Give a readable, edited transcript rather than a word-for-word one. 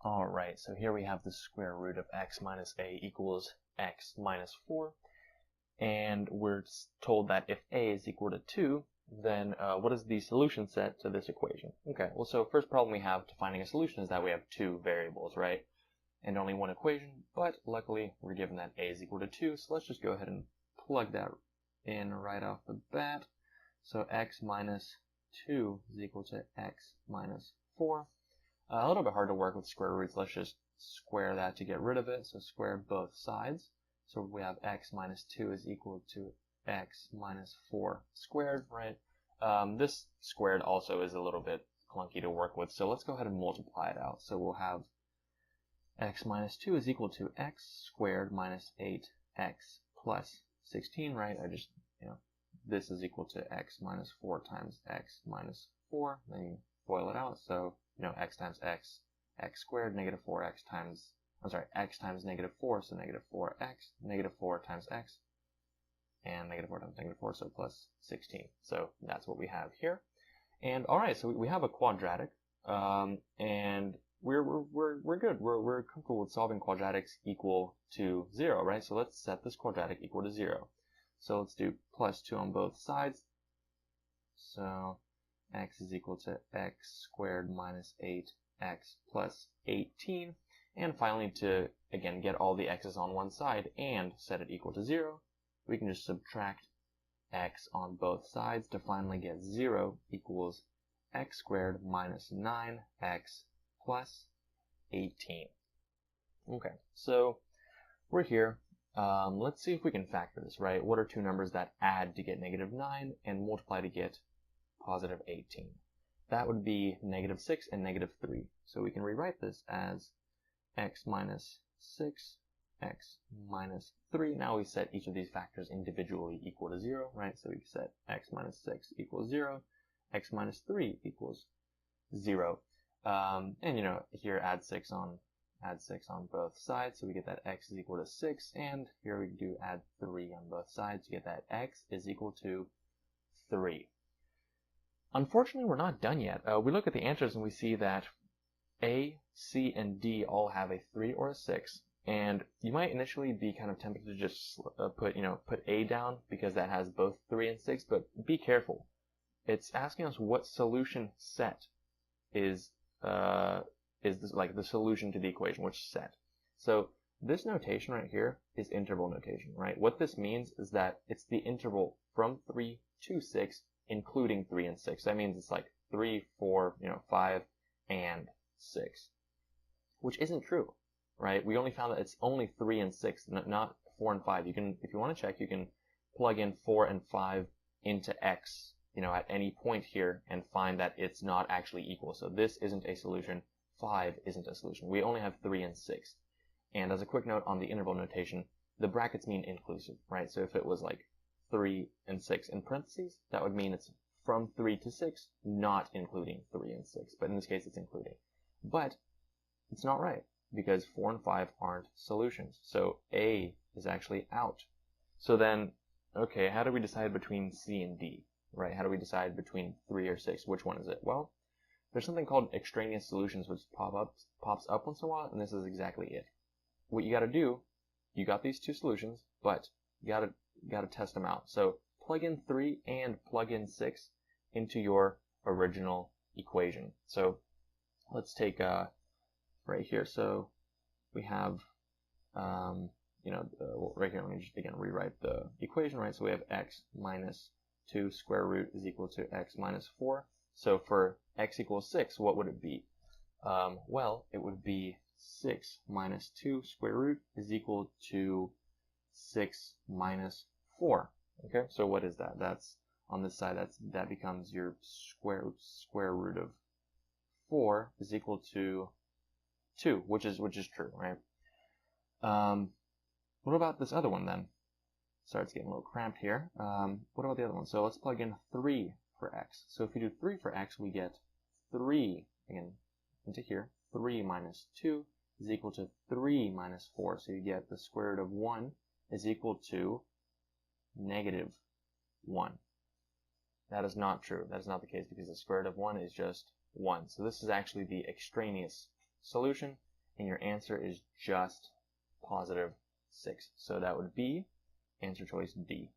Alright, so here we have the square root of x minus a equals x minus 4. And we're told that if a is equal to 2, then what is the solution set to this equation? Okay, well, so first problem we have to finding a solution is that we have two variables, right? And only one equation, but luckily we're given that a is equal to 2, so let's just go ahead and plug that in right off the bat. So x minus 2 is equal to x minus 4. A little bit hard to work with square roots. Let's just square that to get rid of it. So square both sides. So we have x minus 2 is equal to x minus 4 squared, right? This squared also is a little bit clunky to work with, so let's go ahead and multiply it out. So we'll have x minus 2 is equal to x squared minus 8x plus 16, right? This is equal to x minus 4 times x minus 4. Then you FOIL it out, so x times x, x squared, negative 4x times, x times negative 4, so negative 4x, negative 4 times x, and negative 4 times negative 4, so plus 16. So that's what we have here. And alright, so we have a quadratic, and we're good. We're comfortable with solving quadratics equal to 0, right? So let's set this quadratic equal to 0. So let's do plus 2 on both sides. So x is equal to x squared minus 8x plus 18. And finally, to, again, get all the x's on one side and set it equal to 0, we can just subtract x on both sides to finally get 0 equals x squared minus 9x plus 18. Okay, so we're here. Let's see if we can factor this, right? What are two numbers that add to get negative 9 and multiply to get positive 18? That would be negative 6 and negative 3. So we can rewrite this as x minus 6, x minus 3. Now we set each of these factors individually equal to 0, right? So we set x minus 6 equals 0, x minus 3 equals 0. And here add 6 on both sides, so we get that x is equal to 6, and here we do add 3 on both sides to get that x is equal to 3. Unfortunately, we're not done yet. We look at the answers and we see that A, C, and D all have a 3 or a 6, and you might initially be kind of tempted to just put A down because that has both 3 and 6, but be careful. It's asking us what solution set is this, like the solution to the equation, which set. So this notation right here is interval notation, right? What this means is that it's the interval from 3 to 6, including 3 and 6. That means it's like 3, 4, 5, and 6, which isn't true, right? We only found that it's only 3 and 6, not 4 and 5. You can, if you want to check, you can plug in 4 and 5 into x, at any point here and find that it's not actually equal. So this isn't a solution. 5 isn't a solution. We only have 3 and 6. And as a quick note on the interval notation, the brackets mean inclusive, right? So if it was like 3 and 6 in parentheses, that would mean it's from 3 to 6, not including 3 and 6. But in this case, it's including. But it's not right, because 4 and 5 aren't solutions. So A is actually out. So then, okay, how do we decide between C and D, right? How do we decide between 3 or 6? Which one is it? Well, there's something called extraneous solutions, which pops up once in a while, and this is exactly it. What you got to do, you got these two solutions, but you got to test them out. So plug in 3 and plug in 6 into your original equation. So let's take right here. So we have right here. Let me just again rewrite the equation, right? So we have x minus 2 square root is equal to x minus 4. So for x equals 6, what would it be? Well, it would be 6 minus 2 square root is equal to 6 minus 4. Okay, so what is that? That's on this side. That becomes your square root of 4 is equal to 2, which is true, right? What about this other one then? Sorry, it's getting a little cramped here. What about the other one? So let's plug in 3 for x. So if we do 3 for x, we get 3, again, into here. 3 minus 2 is equal to 3 minus 4. So you get the square root of 1 is equal to negative 1. That is not true. That is not the case because the square root of 1 is just 1. So this is actually the extraneous solution, and your answer is just positive 6. So that would be answer choice D.